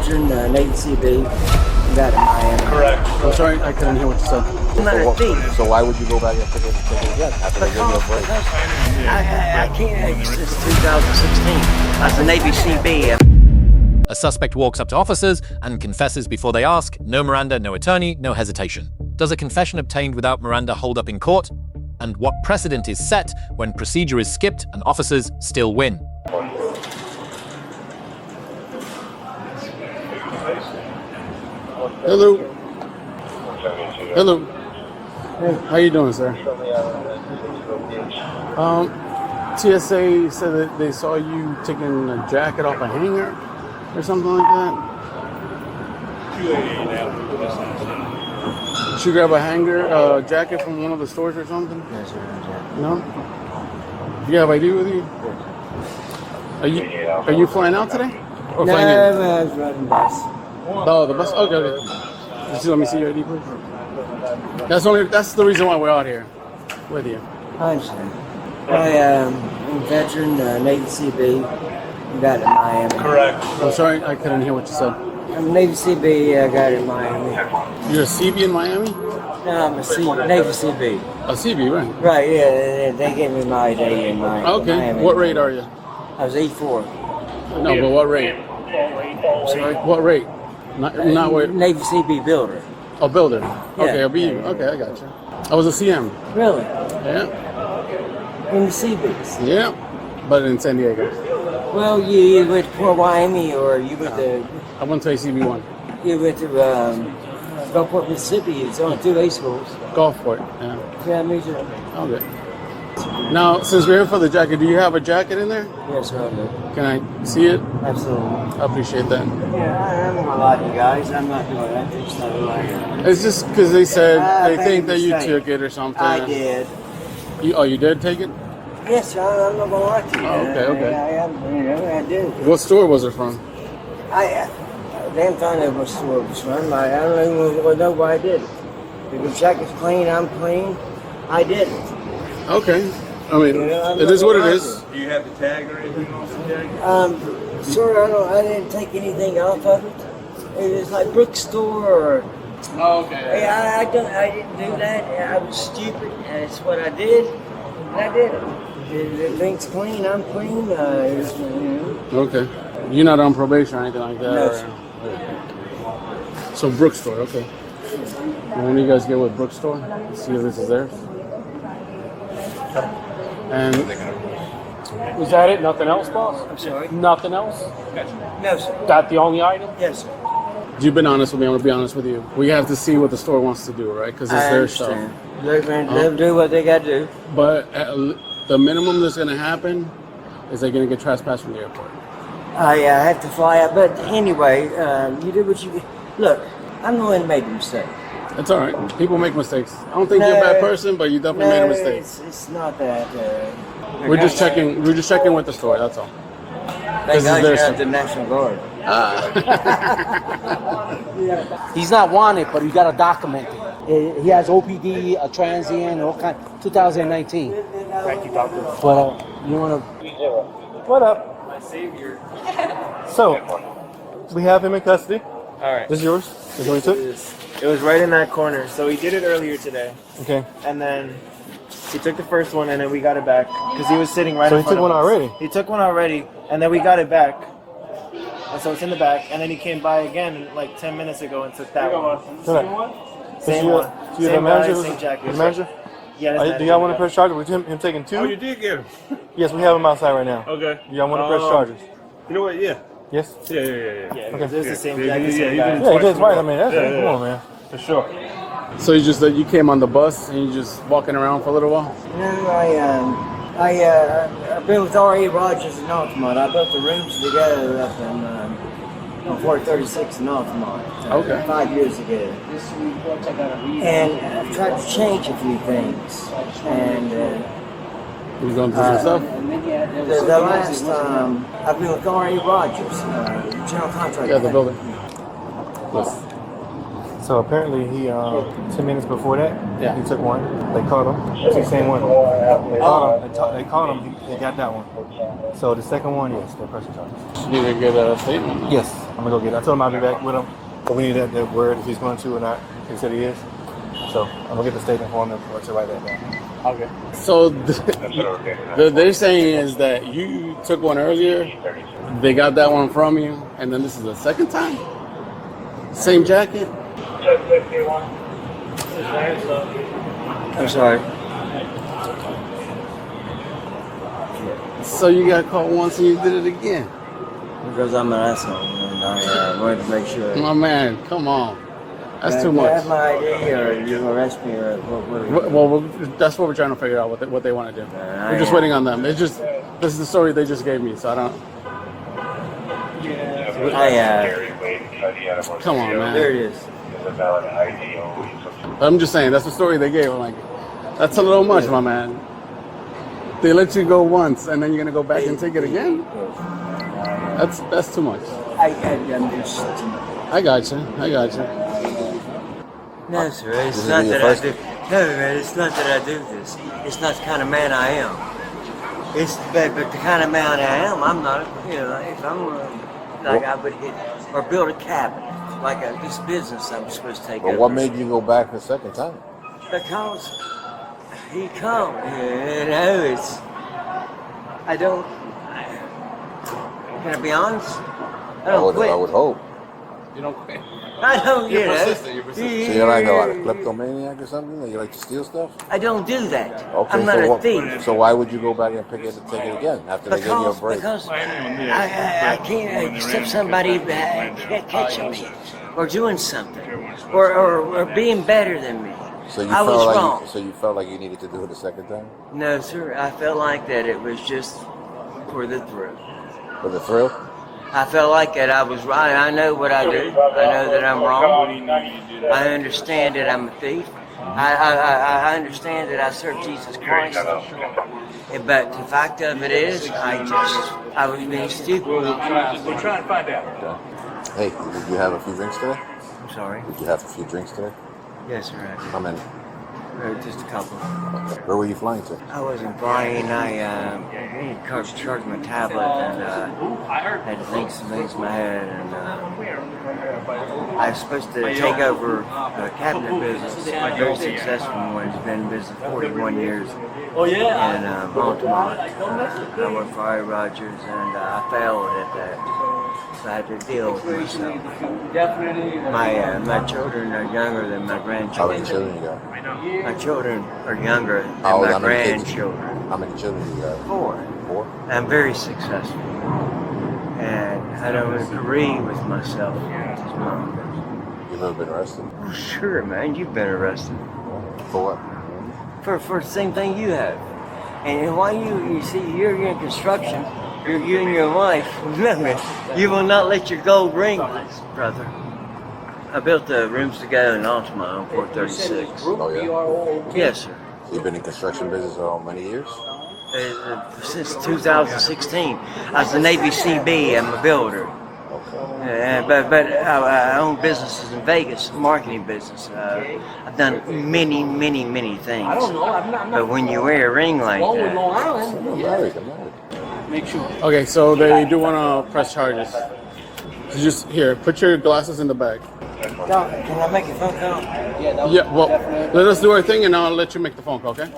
veteran, Navy CB. Got in Miami. Correct. I'm sorry, I couldn't hear what you said. So why would you go back and take it again after they gave you a break? I can't. Since 2016, as a Navy CB. A suspect walks up to officers and confesses before they ask. No Miranda, no attorney, no hesitation. Does a confession obtained without Miranda hold up in court? And what precedent is set when procedure is skipped and officers still win? Hello. Hello. Hey, how you doing, sir? TSA said that they saw you taking a jacket off a hanger or something like that. Did you grab a hanger jacket from one of the stores or something? Yes, sir. No? Do you have ID with you? Are you flying out today? Or No, flying in? I was riding bus. Oh, the bus? Okay. Just let me see your ID, please. That's the reason why we're out here with you. I understand. I'm a veteran, Navy CB. Got in Miami. Correct. I'm sorry, I couldn't hear what you said. I'm Navy CB. I got in Miami. You're a CB in Miami? No, I'm a Navy CB. A CB, right? Right, yeah, they gave me my ID in Miami. Okay. What rate are you? I was E4. No, but what rate? Sorry? What rate? Not what? Navy CB builder. Oh, builder. Okay, Yeah. I'll be. Okay, I got you. I was a CM. Really? Yeah. In the CBs? Yeah. But in San Diego. Well, you went to Port Miami, or you went to I went to ACB1. Gulfport, Mississippi. It's only 2 A schools. Gulfport. Yeah. Yeah, me too. Okay. Now, since we're here for the jacket, do you have a jacket in there? Yes, sir, I do. Can I see it? Absolutely. I appreciate that. Yeah, I'm gonna lie to you guys. I'm not doing that. It's not like It's just because they said they made think a that you mistake. took it or something. I did. You did take it? Yes, sir, I'm not gonna lie to you. Oh, okay. I did. What store was it from? Damn fine it was store was from. I don't even know why I did it. If the jacket's clean, I'm clean. I did it. Okay. I mean, Yeah, I'm it is not what it gonna is. Do you have the tag or anything on the jacket? Sir, I didn't take anything off of it. It was like bookstore or. Oh, okay. I didn't do that. I was stupid. That's what I did. And I did it. If things clean, I'm clean. Okay. You're not on probation or anything like that? No, or- sir. So Brookstore, okay. When you guys get with Brookstore, see if this is theirs. And is that it? Nothing else, boss? I'm sorry? Nothing else? No, sir. That the only item? Yes, sir. You've been honest with me. I'm gonna be honest with you. We have to see what the store wants to do, right? Because it's I their understand. stuff. They're going to do what they got to do. But the minimum that's gonna happen is they're gonna get trespassed from the airport. I have to fly out. But anyway, you did what you did. Look, I'm the one that made the mistake. It's all right. People make mistakes. I don't think you're a bad person, but you definitely made a mistake. It's not that. We're just checking. We're just checking with the store. That's all. Thank is God their you have stuff. the National Guard. He's not wanted, but you gotta document it. He has OPD, a transient, all kind. 2019. Thank you, doctor. But you wanna? What up? My savior. So, we have him in custody. All right. This is yours? This is what he took? It was right in that corner. So he did it earlier today, Okay. and then he took the first one, and then we got it back because he was sitting right. So in he front took of one us. already? He took one already, and then we got it back, and so it's in the back. And then he came by again like 10 minutes ago and took that one. Same one? Same So one. you the Same manager? guy, same jacket. The manager? Yeah. that's Do y'all want to press charges with him taking two? Oh, you did get him. Yes, we have him outside right now. Okay. Do y'all want to press charges? You know what? Yeah. Yes? Yeah. Yeah, Okay. it was the same Yeah, jacket. yeah, same yeah, guy. he Yeah, he did Twice right. I more. mean, that's Yeah, come yeah. on, man. For sure. So you just you came on the bus and you just walking around for a little while. No, I've been with R.A. Rogers in Altamont. I built the rooms together up in 436 in Altamont. Okay. 5 years ago. And I've tried to change a few things. And You going through some stuff? the last, I've been with R.A. Rogers, general contractor. Yeah, the building. Yes. So apparently he, 10 minutes before that, Yeah. he took one. They caught him. It's the same one. They caught him. They caught him. He got that one. So the second one, yes, they're pressing charges. You need to get a statement. Yes. I'm gonna go get it. I told him I'll be back with him, but we need that word if he's going to or not. He said he is. So I'm gonna get the statement for him and to write that down. Okay. So they're saying is that you took one earlier, they got that one from you, and then this is the second time? Same jacket? I'm sorry. So you got caught once and you did it again? Because I'm an asshole, and I wanted to make sure. My man, come on. That's too Do you much. have my ID, or you arrest me, or what? Well, that's what we're trying to figure out, what they want to do. We're just waiting on them. It's just, this is the story they just gave me, so I don't... Come on, man. There it is. I'm just saying, that's the story they gave. I'm like, that's a little much, my man. They let you go once, and then you're gonna go back and take it again? That's too much. I'm just. I got you. No, sir. It's not that I do. No, man. It's not that I do this. It's not the kind of man I am. But the kind of man I am, I'm not. You know, if I'm like I would hit or build a cabin, like this business I'm supposed to take over. But what made you go back the second time? Because he come. You know, it's. I don't. Can I be honest? I don't quit. I would hope. You don't quit. I don't, you know. You're persistent. So you're like a kleptomaniac or something? That you like to steal stuff? I don't do that. Okay, I'm not so a thief. So why would you go back and take it again after they gave you a break? Because I can't accept somebody catching me or doing something or being better than me. So you I was felt wrong. so you felt like you needed to do it a second time? No, sir. I felt like that it was just for the thrill. For the thrill? I felt like that I was right. I know what I do. I know that I'm wrong. I understand that I'm a thief. I understand that I serve Jesus Christ. But the fact of it is, I was being stupid. We're trying to find out. Hey, did you have a few drinks today? I'm sorry. Did you have a few drinks today? Yes, sir. I did. How many? Just a couple. Where were you flying to? I wasn't flying. I charged my tablet and had to think some things in my head. And I was supposed to take over the cabinet business, a very successful one. It's been in business 41 years. Oh yeah. In Baltimore. I worked for I. Rogers, and I failed at that. So I had to deal with myself. My children are younger than my How grandchildren. many children you got? My children are younger than How my many kids? grandchildren. How many children you got? 4. 4? I'm very successful. And I don't agree with myself. You've ever been arrested? Oh, sure, man. You've been arrested. For what? For the same thing you have. And why you see, you're in construction. You and your wife, you will not let your gold ring, brother. I built the rooms together in Altamont on 436. Oh, yeah? Yes, sir. So you've been in construction business for how many years? Since 2016. I was a Navy CB. I'm a builder. Okay. But I own businesses in Vegas, marketing business. I've done many things. I don't know. I'm not. But when you wear a ring like that, I'm married. Make sure. Okay, so they do want to press charges. So just here, put your glasses in the bag. can I make a phone call? Yeah, well, let us do our thing and I'll let you make the phone call, okay?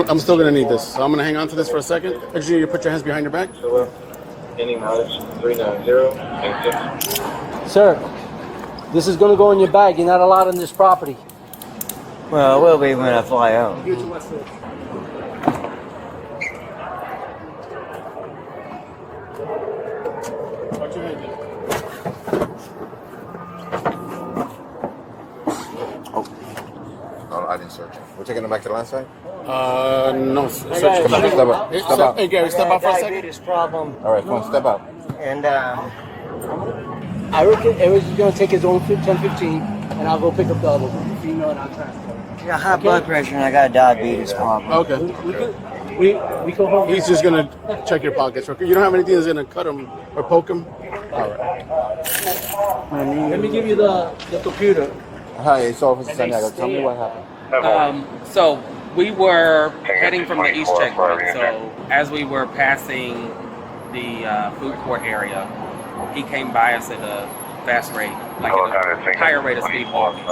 I'm still going to need this. So I'm going to hang on to this for a second. Actually, you put your hands behind your back. Any mileage 390. Sir, this is going to go in your bag. You're not allowed on this property. Well, I will be when I fly out. No, I didn't search it. We're taking them back to the last side? No. Step out. Step out. Hey, Gary, step out for a second. Diabetes problem, All right, come on, step out. and I reckon Eric's going to take his own 1015, and I'll go pick up the other one. Female, and I'll transfer. I got high blood pressure and I got a diabetes problem. Okay. We go home. He's just going to check your pockets. You don't have anything that's going to cut him or poke him? All right. Let me give you the computer. Hi, it's Officer Santiago. Tell me what happened. So we were heading from the east checkpoint. So as we were passing the food court area, He came by us at a fast rate, like at a higher rate of speed walking,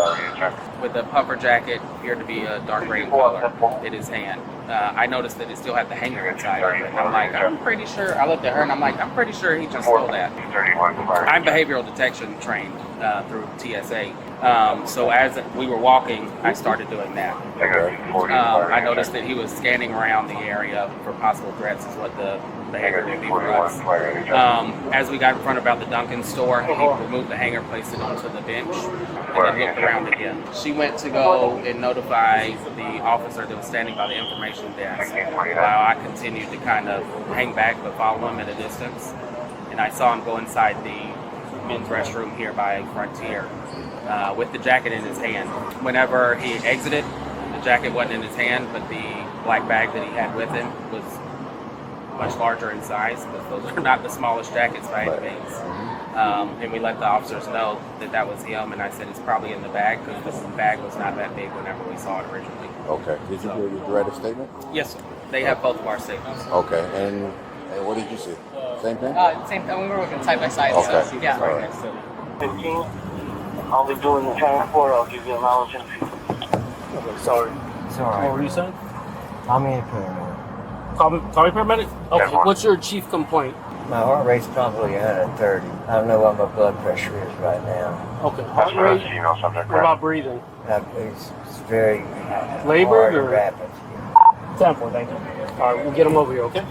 with a puffer jacket, appeared to be a dark gray in color, in his hand. I noticed that it still had the hanger inside of it. I'm like, I'm pretty sure, I looked at her and I'm like, I'm pretty sure he just stole that. I'm behavioral detection trained through TSA. So as we were walking, I started doing that. I noticed that he was scanning around the area for possible threats is what the behavior would be for us. As we got in front about the Dunkin' store, he removed the hanger, placed it onto the bench, and then looked around again. She went to go and notify the officer that was standing by the information desk, while I continued to kind of hang back but follow him at a distance. And I saw him go inside the men's restroom here by Frontier with the jacket in his hand. Whenever he exited, the jacket wasn't in his hand, but the black bag that he had with him was much larger in size, but those are not the smallest jackets by any means. And we let the officers know that that was him, and I said it's probably in the bag because the bag was not that big whenever we saw it originally. Okay. Did you do your direct statement? Yes, sir. They have both of our statements. Okay. And what did you see? Same thing? Same thing. We were working side by side. Okay. So, yeah. All right. 15. I'll be doing the transport. I'll give you a mileage. Okay, sorry. It's all right. What were you saying? I'm in paramedic. Call me paramedic? Okay. What's your chief complaint? My heart rate's probably 130. I don't know what my blood pressure is right now. Okay. Heart rate? What about breathing? It's very Labored hard or and rapid. 10-4, thank you. All right, we'll get him over here, okay?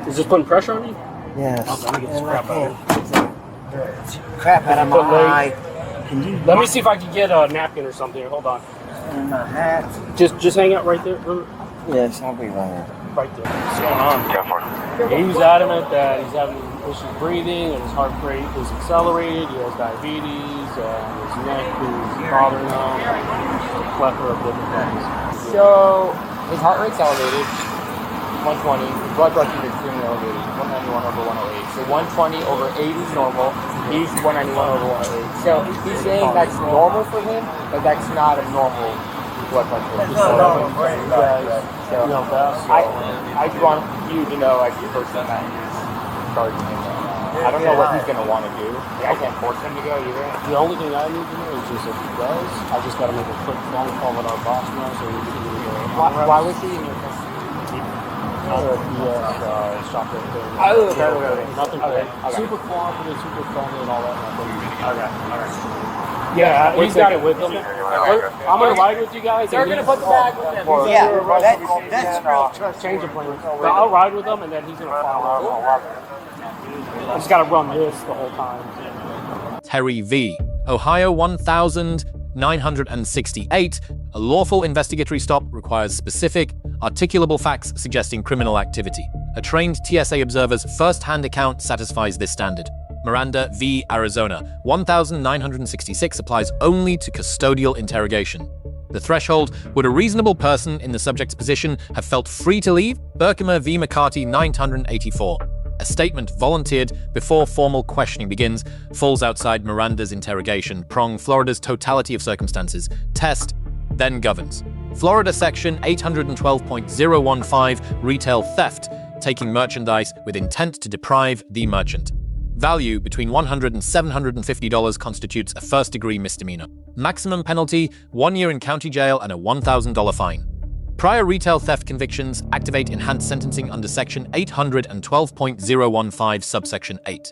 Is this putting pressure on you? Yes. Okay, let me get this And crap I out can't- crap out of my Put leg- eye. Can you Let me see if I can get a napkin or something here. Hold on. in my hat? Just hang out right there. Yes, I'll be there. Right there. What's going on? He's adamant that he's having issues breathing and his heart rate is accelerated. He has diabetes and his neck is bothering him. A plethora of different things. So his heart rate's elevated, 120. His blood pressure is extremely elevated, 191 over 108. So 120 over 80 is normal. He's 191 over 108. So he's saying that's normal for him, but that's not a normal blood pressure. So I just want you to know as the person that is charging him right now. I don't know what he's going to want to do. I can't force him to go either. The only thing I need to know is just if he does, I just got to make a quick phone call with our boss now so we can do the Why was he in your custody? shop right there. Okay. Nothing Okay. super cooperative, super friendly and all that. Okay. All right. Yeah, he's got it with him. I'm going to ride with you guys. They're going to put the bag with him. Yeah, that's real trust. Change of plans. But I'll ride with him and then he's going to follow. I just got to run this the whole time. Terry V. Ohio 1968. A lawful investigatory stop requires specific, articulable facts suggesting criminal activity. A trained TSA observer's first-hand account satisfies this standard. Miranda v. Arizona 1966 applies only to custodial interrogation. The threshold: would a reasonable person in the subject's position have felt free to leave? Berkimer v. McCarty 984. A statement volunteered before formal questioning begins falls outside Miranda's interrogation. Prong Florida's totality of circumstances test then governs. Florida section 812.015 retail theft, taking merchandise with intent to deprive the merchant. Value between $100 and $750 constitutes a first-degree misdemeanor. Maximum penalty: 1 year in county jail and a $1,000 fine. Prior retail theft convictions activate enhanced sentencing under section 812.015 subsection 8.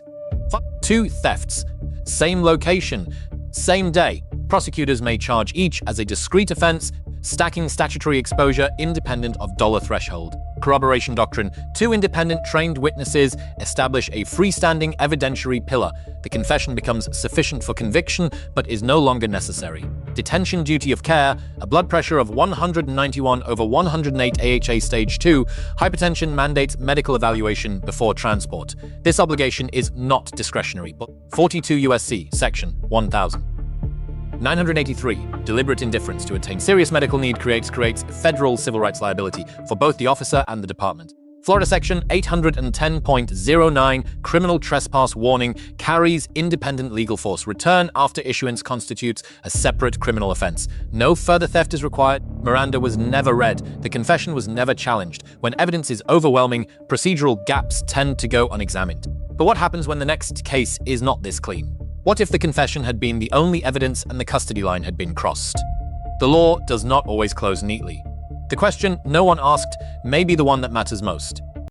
2 thefts. Same location, same day. Prosecutors may charge each as a discrete offense, stacking statutory exposure independent of dollar threshold. Corroboration doctrine: 2 independent trained witnesses establish a freestanding evidentiary pillar. The confession becomes sufficient for conviction, but is no longer necessary. Detention duty of care: a blood pressure of 191 over 108 AHA stage 2, hypertension mandates medical evaluation before transport. This obligation is not discretionary, but 42 U.S.C. section 1000. 983. Deliberate indifference to attain serious medical need creates federal civil rights liability for both the officer and the department. Florida section 810.09 criminal trespass warning carries independent legal force. Return after issuance constitutes a separate criminal offense. No further theft is required. Miranda was never read. The confession was never challenged. When evidence is overwhelming, procedural gaps tend to go unexamined. But what happens when the next case is not this clean? What if the confession had been the only evidence and the custody line had been crossed? The law does not always close neatly. The question no one asked may be the one that matters most.